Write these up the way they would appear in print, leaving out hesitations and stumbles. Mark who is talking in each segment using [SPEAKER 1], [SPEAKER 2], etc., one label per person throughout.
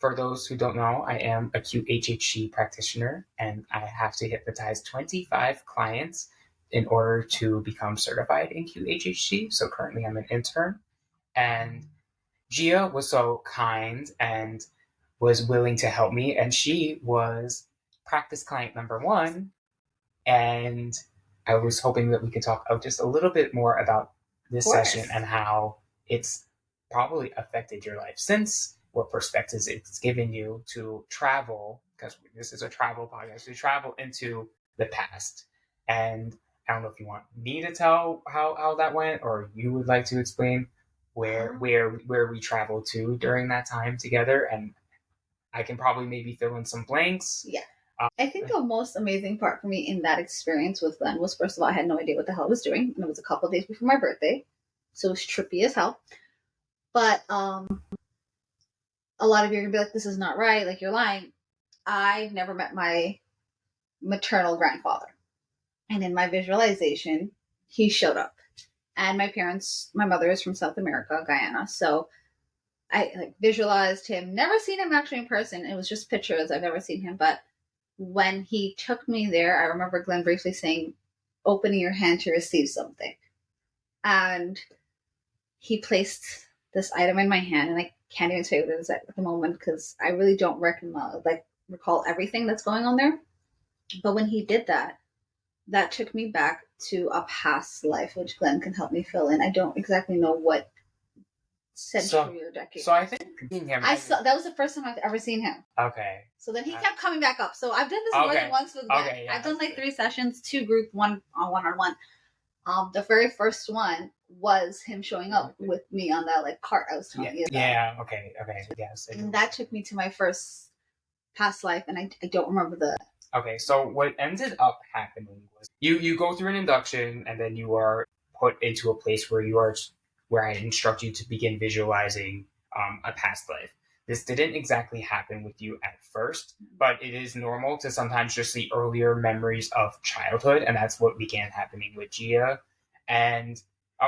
[SPEAKER 1] for those who don't know, I am a QHHT practitioner, and I have to hypnotize 25 clients in order to become certified in QHHT. So currently I'm an intern, and Gia was so kind and was willing to help me, and she was practice client number 1, and I was hoping that we could talk just a little bit more about this session and how it's probably affected your life since, what perspectives it's given you to travel, because this is a travel podcast, to travel into the past. And I don't know if you want me to tell how that went, or you would like to explain where we traveled to during that time together, and I can probably maybe fill in some blanks.
[SPEAKER 2] Yeah. I think the most amazing part for me in that experience with Glen was, first of all, I had no idea what the hell I was doing, and it was a couple of days before my birthday, so it was trippy as hell. But a lot of you are gonna be like, "This is not right. Like, you're lying." I've never met my maternal grandfather, and in my visualization, he showed up. And my mother is from South America, Guyana, so I visualized him. Never seen him actually in person. It was just pictures. I've never seen him, but when he took me there, I remember Glen briefly saying, "Opening your hand to receive something." And he placed this item in my hand, and I can't even tell you what it is at the moment because I really don't recall everything that's going on there. But when he did that, that took me back to a past life, which Glen can help me fill in. I don't exactly know what century or decade.
[SPEAKER 1] So I think seeing him,
[SPEAKER 2] that was the first time I've ever seen him.
[SPEAKER 1] Okay.
[SPEAKER 2] So then he kept coming back up. So I've done this more than once with Glen. I've done 3 sessions, 2 group, 1 on 1-on-1. The very first one was him showing up with me on that cart I was telling you about.
[SPEAKER 1] Yeah. Okay. Yes.
[SPEAKER 2] And that took me to my first past life, and I don't remember the.
[SPEAKER 1] Okay, so what ended up happening was you go through an induction, and then you are put into a place where I instruct you to begin visualizing a past life. This didn't exactly happen with you at first, but it is normal to sometimes just see earlier memories of childhood, and that's what began happening with Gia. And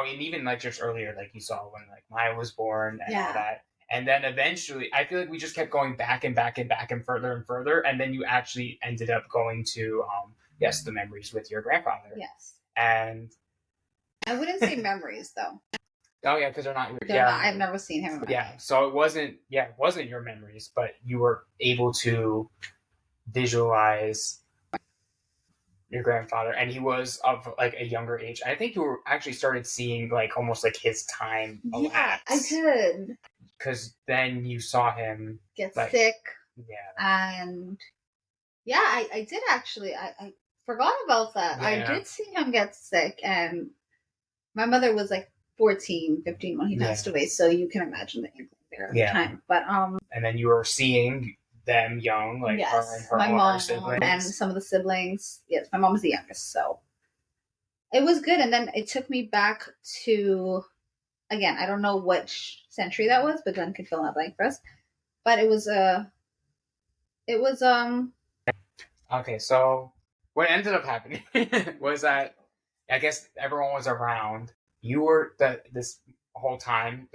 [SPEAKER 1] even just earlier, you saw when Maya was born and all that. And then eventually, I feel like we just kept going back and back and back and further. And then you actually ended up going to, the memories with your grandfather.
[SPEAKER 2] Yes.
[SPEAKER 1] And
[SPEAKER 2] I wouldn't say memories, though.
[SPEAKER 1] Oh, yeah, because they're not.
[SPEAKER 2] I've never seen him.
[SPEAKER 1] So it wasn't your memories, but you were able to visualize your grandfather, and he was of a younger age. I think you were actually started seeing almost his time elapse.
[SPEAKER 2] I did.
[SPEAKER 1] Because then you saw him
[SPEAKER 2] get sick.
[SPEAKER 1] Yeah.
[SPEAKER 2] And I did actually. I forgot about that. Yeah. I did see him get sick, and my mother was 14, 15 when he passed away. So you can imagine the impact there at the time. But
[SPEAKER 1] and then you were seeing them young, her and her
[SPEAKER 2] my mom
[SPEAKER 1] siblings.
[SPEAKER 2] And some of the siblings. Yes, my mom was the youngest, so it was good. And then it took me back to, again, I don't know which century that was, but Glen could fill in that blank for us. But it was
[SPEAKER 1] Okay, so what ended up happening was that I guess everyone was around. You were this whole time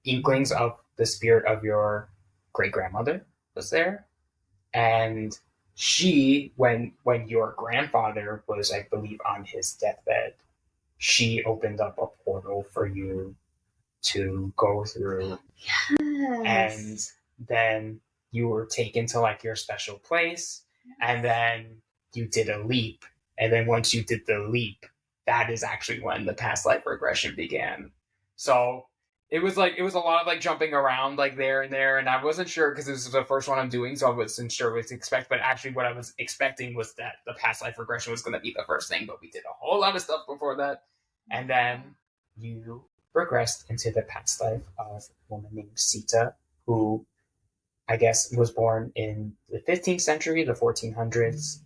[SPEAKER 1] inklings of the spirit of your great grandmother was there, and she, when your grandfather was, I believe, on his deathbed, she opened up a portal for you to go through.
[SPEAKER 2] Yes.
[SPEAKER 1] And then you were taken to your special place, and then you did a leap, and then once you did the leap, that is actually when the past life regression began. So it was a lot of jumping around there and there, and I wasn't sure because this was the first one I'm doing, so I wasn't sure what to expect. But actually, what I was expecting was that the past life regression was going to be the first thing, but we did a whole lot of stuff before that, and then you regressed into the past life of a woman named Sita, who I guess was born in the 15th century, the 1400s.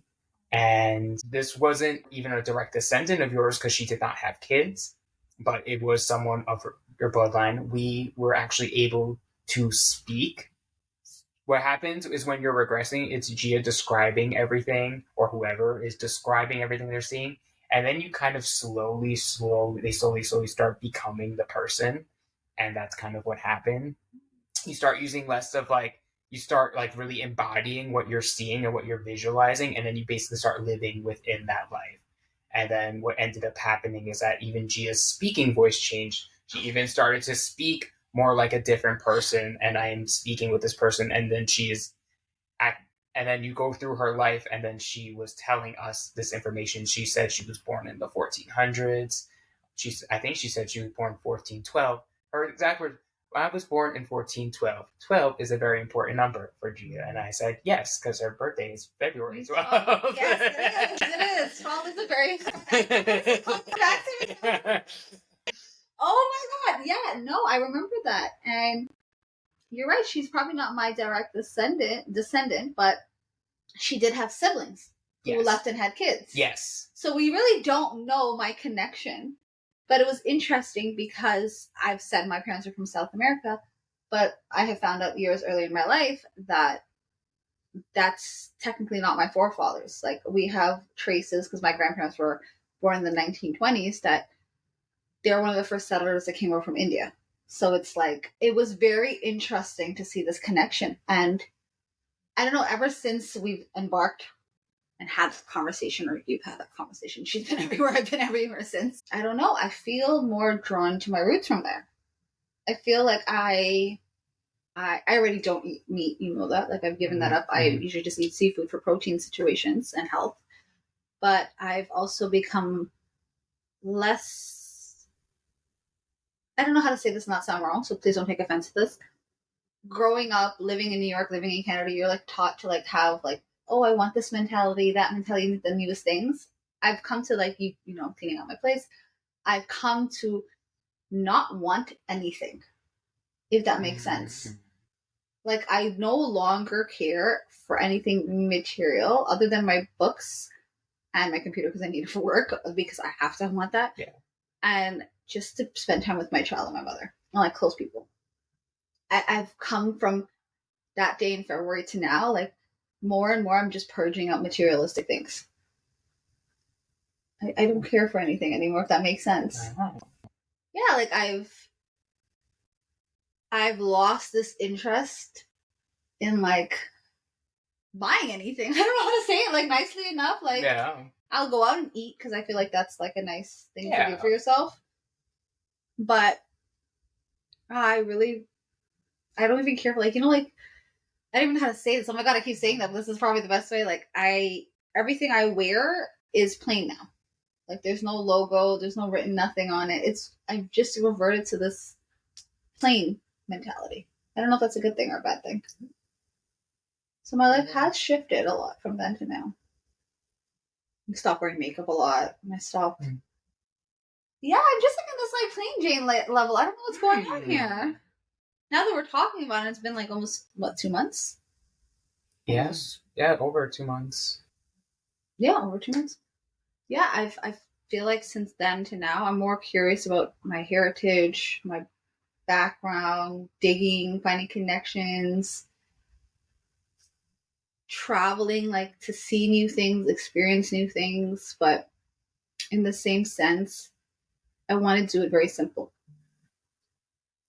[SPEAKER 1] And this wasn't even a direct descendant of yours because she did not have kids, but it was someone of your bloodline. We were actually able to speak. What happens is when you're regressing, it's Gia describing everything, or whoever is describing everything they're seeing. And then you kind of slowly start becoming the person. And that's kind of what happened. You start using less of you start like really embodying what you're seeing and what you're visualizing, and then you basically start living within that life. And then what ended up happening is that even Gia's speaking voice changed. She even started to speak more like a different person, and I am speaking with this person, and then she is at, and then you go through her life, and then she was telling us this information. She said she was born in the 1400s. I think she said she was born 1412. Her exact words, I was born in 1412. 12 is a very important number for Gia. And I said, yes, because her birthday is February 12th.
[SPEAKER 2] Yes, it is. 12 is a very important. Oh my God. Yeah, no, I remember that. And you're right. She's probably not my direct descendant, but she did have siblings who left and had kids.
[SPEAKER 1] Yes.
[SPEAKER 2] So we really don't know my connection. But it was interesting because I've said my parents are from South America, but I have found out years earlier in my life that that's technically not my forefathers. Like, we have traces, because my grandparents were born in the 1920s, that they're one of the first settlers that came over from India. So it's like, it was very interesting to see this connection. And I don't know, ever since we've embarked and had that conversation, or you've had that conversation, she's been everywhere, I've been everywhere since. I don't know, I feel more drawn to my roots from there. I feel like I already don't eat meat, you know that. Like, I've given that up. I usually just eat seafood for protein situations and health. But I've also become less, I don't know how to say this, not sound wrong, so please don't take offense to this. Growing up, living in New York, living in Canada, you're like taught to like have like, oh, I want this mentality, that mentality, the newest things. I've come to like, you know, cleaning out my place. I've come to not want anything, if that makes sense. Like, I no longer care for anything material other than my books and my computer, because I need it for work, because I have to want that.
[SPEAKER 1] Yeah.
[SPEAKER 2] And just to spend time with my child and my mother, and like close people. I've come from that day in February to now, like, more and more I'm just purging out materialistic things. I don't care for anything anymore, if that makes sense. Yeah, like, I've lost this interest in like buying anything. I don't know how to say it like nicely enough. Like, yeah. I'll go out and eat because I feel like that's like a nice thing to do for yourself. But I don't even care for, like, you know, like, I don't even know how to say this. Oh my God, I keep saying that, but this is probably the best way. Like, everything I wear is plain now. Like, there's no logo, there's no written nothing on it. I've just reverted to this plain mentality. I don't know if that's a good thing or a bad thing. So my life has shifted a lot from then to now. I stopped wearing makeup a lot. I stopped. Yeah, I'm just like in this like plain Jane level. I don't know what's going on here. Now that we're talking about it, it's been like almost, 2 months?
[SPEAKER 1] Yes. Yeah, over 2 months.
[SPEAKER 2] Yeah, over 2 months. Yeah, I feel like since then to now, I'm more curious about my heritage, my background, digging, finding connections, traveling, like, to see new things, experience new things. But in the same sense, I want to do it very simple.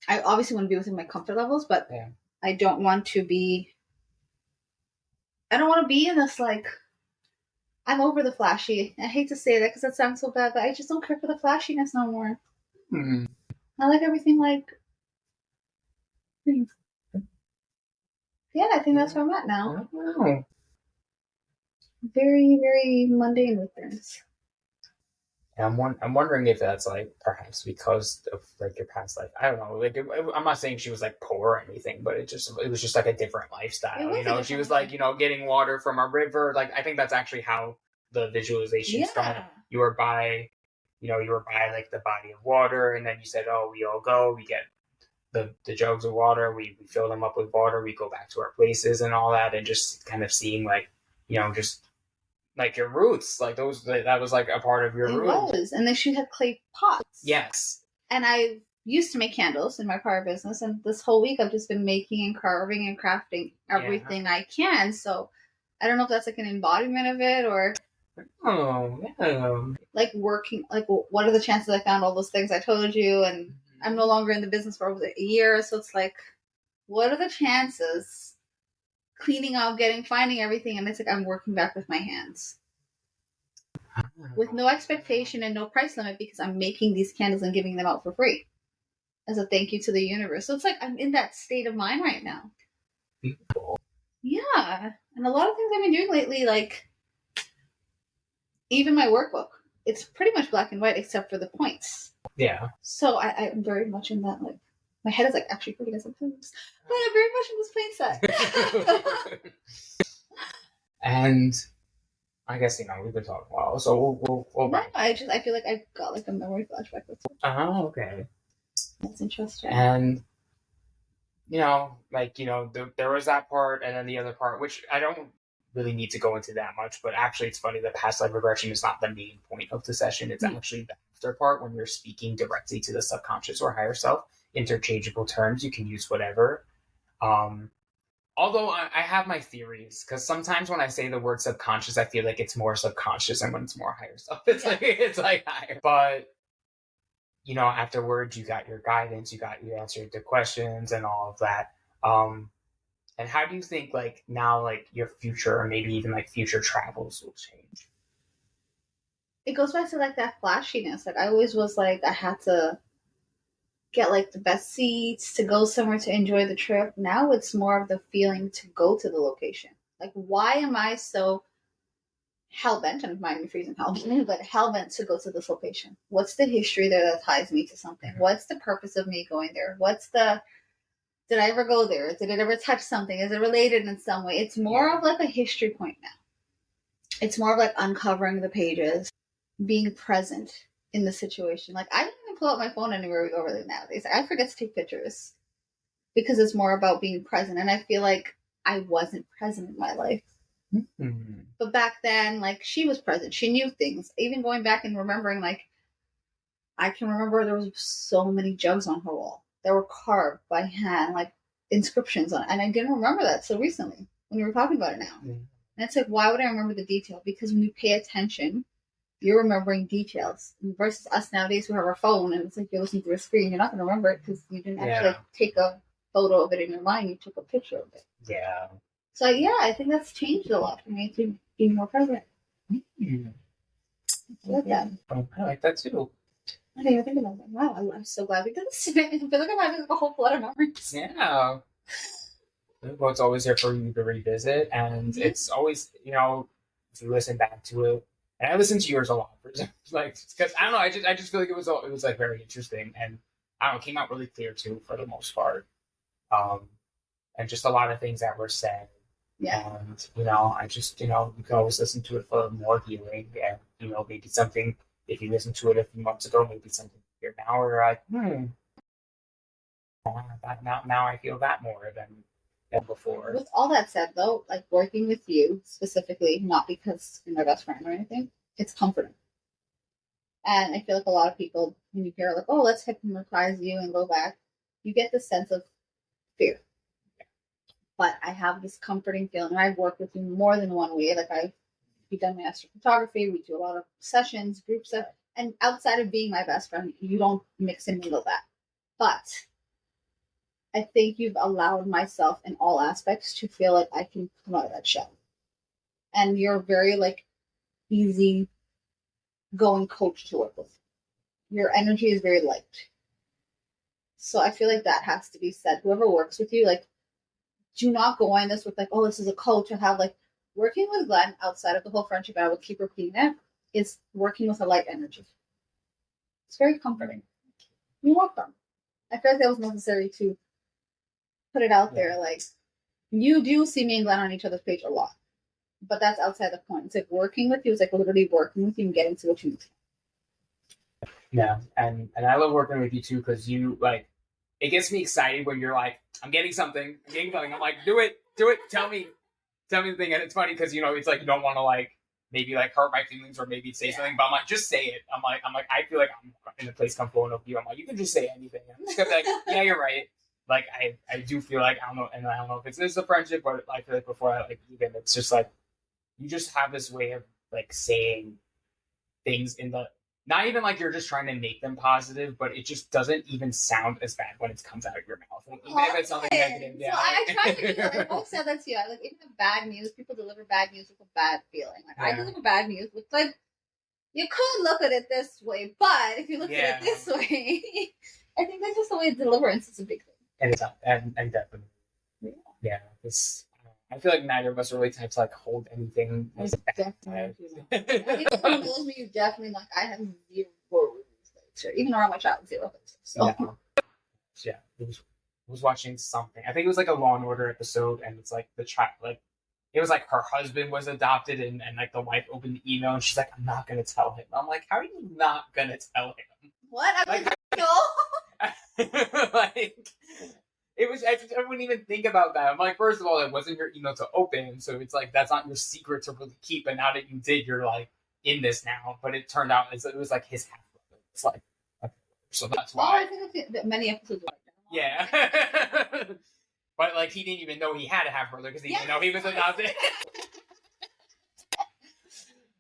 [SPEAKER 2] I obviously want to be within my comfort levels, but I don't want to be in this, like, I'm over the flashy. I hate to say that because that sounds so bad, but I just don't care for the flashiness no more. I like everything like, yeah, I think that's where I'm at now. Very, very mundane with things.
[SPEAKER 1] I'm wondering if that's like perhaps because of like your past life. I don't know. Like, I'm not saying she was like poor or anything, but it was just like a different lifestyle. You know, she was like, you know, getting water from a river. Like, I think that's actually how the visualization started. You were by like the body of water, and then you said, oh, we all go, we get the jugs of water, we fill them up with water, we go back to our places and all that, and just kind of seeing like, you know, just like your roots, like that was like a part of your roots. It was,
[SPEAKER 2] and then she had clay pots.
[SPEAKER 1] Yes.
[SPEAKER 2] And I used to make candles in my prior business, and this whole week I've just been making and carving and crafting everything I can. So I don't know if that's like an embodiment of it, or like working, like, what are the chances I found all those things I told you, and I'm no longer in the business for over a year, so it's like, what are the chances cleaning out, finding everything, and it's like I'm working back with my hands. With no expectation and no price limit because I'm making these candles and giving them out for free as a thank you to the universe. So it's like I'm in that state of mind right now.
[SPEAKER 1] Beautiful.
[SPEAKER 2] Yeah. And a lot of things I've been doing lately, like even my workbook, it's pretty much black and white except for the points.
[SPEAKER 1] Yeah.
[SPEAKER 2] So I'm very much in that, like, my head is like actually pretty sometimes, but I'm very much in this plain set.
[SPEAKER 1] And I guess, we've been talking a while, so we'll
[SPEAKER 2] No, I feel like I've got like a memory flashback with you.
[SPEAKER 1] Oh, okay.
[SPEAKER 2] That's interesting.
[SPEAKER 1] And, there was that part, and then the other part, which I don't really need to go into that much, but actually it's funny, the past life regression is not the main point of the session. It's actually the after part when you're speaking directly to the subconscious or higher self. Interchangeable terms, you can use whatever. Although I have my theories, because sometimes when I say the word subconscious, I feel like it's more subconscious, and when it's more higher self, it's like higher. But afterwards, you got your guidance, you answered the questions and all of that. And how do you think now your future, or maybe even future travels will change?
[SPEAKER 2] It goes back to that flashiness. I always was I had to get the best seats to go somewhere to enjoy the trip. Now it's more of the feeling to go to the location. Why am I so hell-bent, and mind me freezing hell-bent, but hell-bent to go to this location? What's the history there that ties me to something? Mm-hmm. What's the purpose of me going there? Did I ever go there? Did it ever touch something? Is it related in some way? It's more of a history point now. It's more of uncovering the pages, being present in the situation. I didn't even pull out my phone anywhere we go over there nowadays. I forget to take pictures because it's more about being present. And I feel like I wasn't present in my life. Mm-hmm. But back then, she was present. She knew things. Even going back and remembering, I can remember there was so many jugs on her wall that were carved by hand, inscriptions on it. And I didn't remember that so recently when you were talking about it now. Mm-hmm. And it's why would I remember the detail? Because when you pay attention, you're remembering details versus us nowadays who have our phone and it's you're listening through a screen. You're not going to remember it because you didn't actually take a photo of it in your mind. You took a picture of it.
[SPEAKER 1] Yeah.
[SPEAKER 2] So I think that's changed a lot for me to be more present. Mm-hmm. I like that.
[SPEAKER 1] I like that too.
[SPEAKER 2] I didn't even think about that. Wow, I'm so glad we did this. I feel like I'm having a whole flood of memories.
[SPEAKER 1] Yeah. Well, it's always there for you to revisit, and it's always, if you listen back to it. And I listen to yours a lot, because I don't know, I just feel like it was very interesting, and I don't know, it came out really clear too for the most part, and just a lot of things that were said. Yeah. And I just you can always listen to it for more healing, and maybe something if you listened to it a few months ago, maybe something here now, or now I feel that more than before.
[SPEAKER 2] With all that said, though, working with you specifically, not because you're my best friend or anything, it's comforting. And I feel like a lot of people, when you hear oh, let's hypnotize you and go back, you get this sense of fear. But I have this comforting feeling. I've worked with you more than one way. We've done my astrophotography. We do a lot of sessions, group stuff. And outside of being my best friend, you don't mix and mingle that. But I think you've allowed myself in all aspects to feel like I can come out of that shell. And you're very easy going coach to work with. Your energy is very light. So I feel like that has to be said. Whoever works with you, do not go on this with oh, this is a coach. I have working with Glen outside of the whole friendship, and I will keep repeating it, is working with a light energy. It's very comforting. You're welcome. I feel like that was necessary to put it out there. You do see me and Glen on each other's page a lot, but that's outside the point. It's working with you is literally working with you and getting to what you need.
[SPEAKER 1] Yeah, and I love working with you too, because you it gets me excited when you're I'm getting something. I'm do it, tell me the thing. And it's funny because it's you don't want to maybe hurt my feelings or maybe say something, but I'm just say it. I'm I feel like I'm in a place comfortable enough with you. I'm you can just say anything. I'm just gonna be yeah, you're right. I do feel I don't know, and I don't know if it's a friendship, but I feel before I even it's just you just have this way of saying things in the not even like you're just trying to make them positive, but it just doesn't even sound as bad when it comes out of your mouth. Like, even if it's something negative, yeah.
[SPEAKER 2] So I try to do that. I both said that to you. I like even the bad news. People deliver bad news with a bad feeling. Like I deliver bad news with like you could look at it this way, but if you look at it this way, I think that's just the way deliverance is a big thing.
[SPEAKER 1] And it's and definitely, yeah. This I feel like neither of us are really types to like hold anything.
[SPEAKER 2] I definitely do not. Anyone who knows me, you definitely like. I have zero rules, even around my child, zero. So.
[SPEAKER 1] Yeah. It was watching something. I think it was like a Law and Order episode, and it's like the child, like it was like her husband was adopted, and like the wife opened the email, and she's like, "I'm not gonna tell him." I'm like, "How are you not gonna tell him?"
[SPEAKER 2] What? I mean, no.
[SPEAKER 1] Like. It was. I wouldn't even think about that. I'm like, first of all, it wasn't your email to open, so it's like that's not your secret to really keep. And now that you did, you're like in this now. But it turned out it was like his half brother. It's like, okay, so that's why.
[SPEAKER 2] Oh, I think that many episodes like that.
[SPEAKER 1] Yeah, but like he didn't even know he had a half brother because he didn't know he was adopted.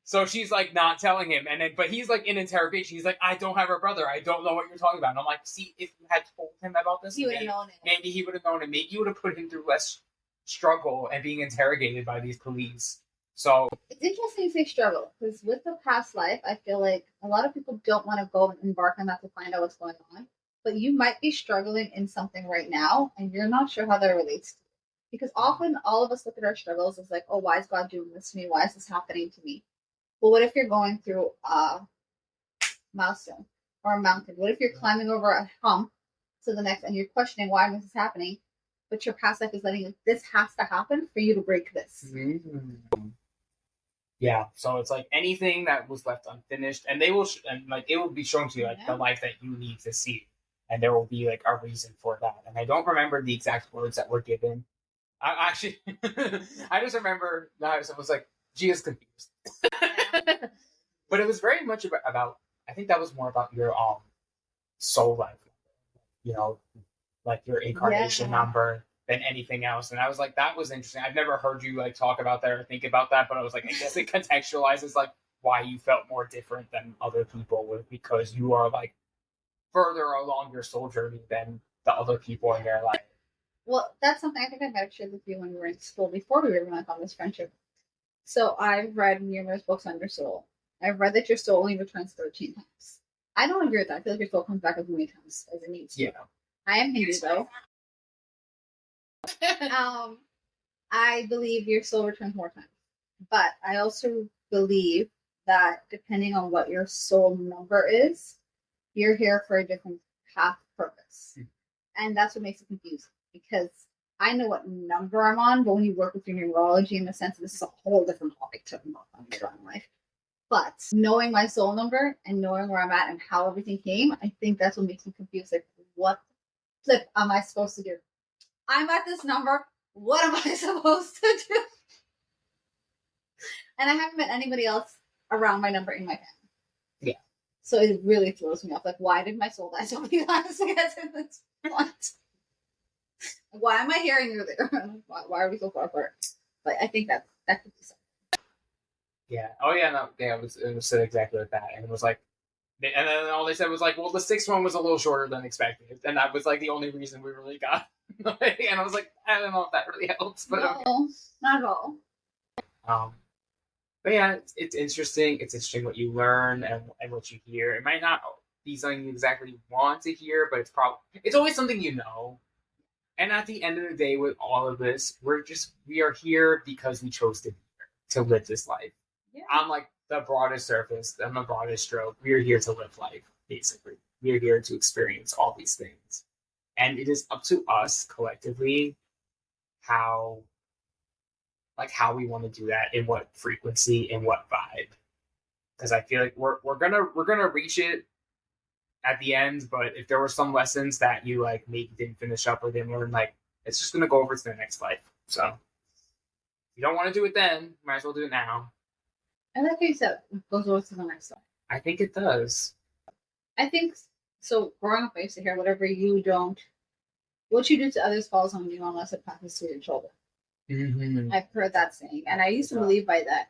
[SPEAKER 1] So she's like not telling him, and then but he's like in interrogation. He's like, "I don't have a brother. I don't know what you're talking about." And I'm like, "See, if you had told him about this,
[SPEAKER 2] he would have known it.
[SPEAKER 1] Maybe he would have known it. Maybe you would have put him through less struggle and being interrogated by these police." So
[SPEAKER 2] it's interesting you say struggle because with the past life, I feel like a lot of people don't want to go and embark on that to find out what's going on. But you might be struggling in something right now, and you're not sure how that relates to you. Because often all of us look at our struggles as like, "Oh, why is God doing this to me? Why is this happening to me?" But what if you're going through a milestone or a mountain? What if you're climbing over a hump to the next and you're questioning why this is happening, but your past life is letting you, this has to happen for you to break this.
[SPEAKER 1] Mm-hmm. Yeah, so it's like anything that was left unfinished, and they will, and like it will be shown to you like the life that you need to see, and there will be like a reason for that. And I don't remember the exact words that were given. I actually, I just remember that I was like, Gia's confused. But it was very much about I think that was more about your soul life, you know, like your incarnation number than anything else. And I was like, that was interesting. I've never heard you like talk about that or think about that, but I was like, I guess it contextualizes like why you felt more different than other people because you are like further along your soul journey than the other people in their life.
[SPEAKER 2] Well, that's something I think I might have shared with you when we were in school before we were like on this friendship. So I've read numerous books on your soul. I've read that your soul only returns 13 times. I don't agree with that. I feel like your soul comes back as many times as it needs to.
[SPEAKER 1] Yeah.
[SPEAKER 2] I am Hindu though. I believe your soul returns more times. But I also believe that depending on what your soul number is, you're here for a different path purpose. And that's what makes it confusing. Because I know what number I'm on, but when you work with your neurology in the sense, this is a whole different topic to talk about in life. But knowing my soul number and knowing where I'm at and how everything came, I think that's what makes me confused. Like, what flip am I supposed to do? I'm at this number. What am I supposed to do? And I haven't met anybody else around my number in my family.
[SPEAKER 1] Yeah.
[SPEAKER 2] So it really throws me off. Like, why did my soul die so many times to get to this point? Why am I hearing you there? Why are we so far apart? But I think that could be something.
[SPEAKER 1] Yeah. Oh yeah. No. Yeah. It was said exactly like that, and it was like, and then all they said was like, well, the sixth one was a little shorter than expected, and that was like the only reason we really got. And I was like, I don't know if that really helps, but
[SPEAKER 2] no,
[SPEAKER 1] okay.
[SPEAKER 2] Not at all.
[SPEAKER 1] But yeah, it's interesting. It's interesting what you learn and what you hear. It might not be something you exactly want to hear, but it's always something you know. And at the end of the day, with all of this, we are here because we chose to be here, to live this life. Yeah. On like the broadest surface, on the broadest stroke, we are here to live life, basically. We are here to experience all these things. And it is up to us collectively how we want to do that, in what frequency, in what vibe. Because I feel like we're gonna reach it at the end, but if there were some lessons that you like maybe didn't finish up or didn't learn, like it's just gonna go over to the next life. So if you don't want to do it then, might as well do it now.
[SPEAKER 2] I like how you said it goes over to the next life.
[SPEAKER 1] I think it does.
[SPEAKER 2] I think so. Growing up, I used to hear what you do to others falls on you unless it passes through your children.
[SPEAKER 1] Mm-hmm.
[SPEAKER 2] I've heard that saying, and I used to believe by that.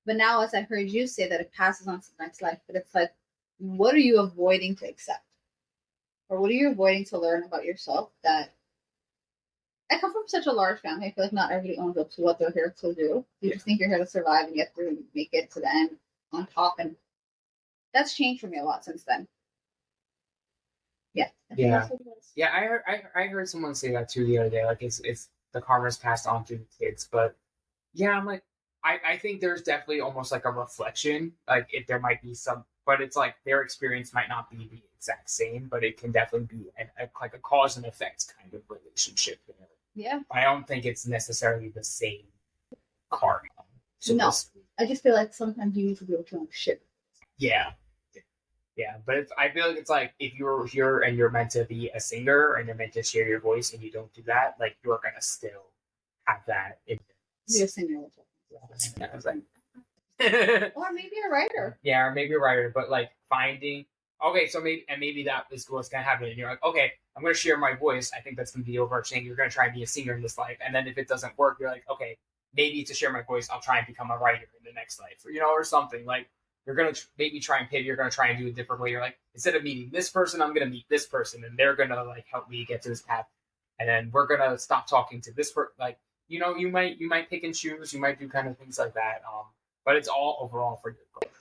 [SPEAKER 2] But now, as I heard you say that it passes on to the next life, but it's like what are you avoiding to accept? Or what are you avoiding to learn about yourself that I come from such a large family. I feel like not everybody owns up to what they're here to do. You just think you're here to survive and get through and make it to the end on top. And that's changed for me a lot since then. Yeah.
[SPEAKER 1] Yeah, I heard someone say that too the other day. Like it's the karma's passed on to the kids, but yeah, I'm like I think there's definitely almost like a reflection. Like if there might be some, but it's like their experience might not be the exact same, but it can definitely be like a cause and effect kind of relationship there.
[SPEAKER 2] Yeah.
[SPEAKER 1] I don't think it's necessarily the same karma.
[SPEAKER 2] No, I just feel like sometimes you need to be able to shit.
[SPEAKER 1] Yeah. Yeah, but I feel like it's like if you're here and you're meant to be a singer and you're meant to share your voice and you don't do that, like you're gonna still have that.
[SPEAKER 2] Be a singer.
[SPEAKER 1] Yeah, I was like,
[SPEAKER 2] or maybe a writer.
[SPEAKER 1] Yeah, or maybe a writer, but like finding so maybe that is what's gonna happen. And you're like, okay, I'm gonna share my voice. I think that's gonna be overarching. You're gonna try and be a singer in this life, and then if it doesn't work, you're like, okay, maybe to share my voice, I'll try and become a writer in the next life, or something like. You're going to maybe try and pivot. You're going to try and do it a different way. You're like, instead of meeting this person, I'm going to meet this person, and they're going to like help me get to this path. And then we're going to stop talking to this person. Like, you might pick and choose. You might do kind of things like that. But it's all overall for your goal.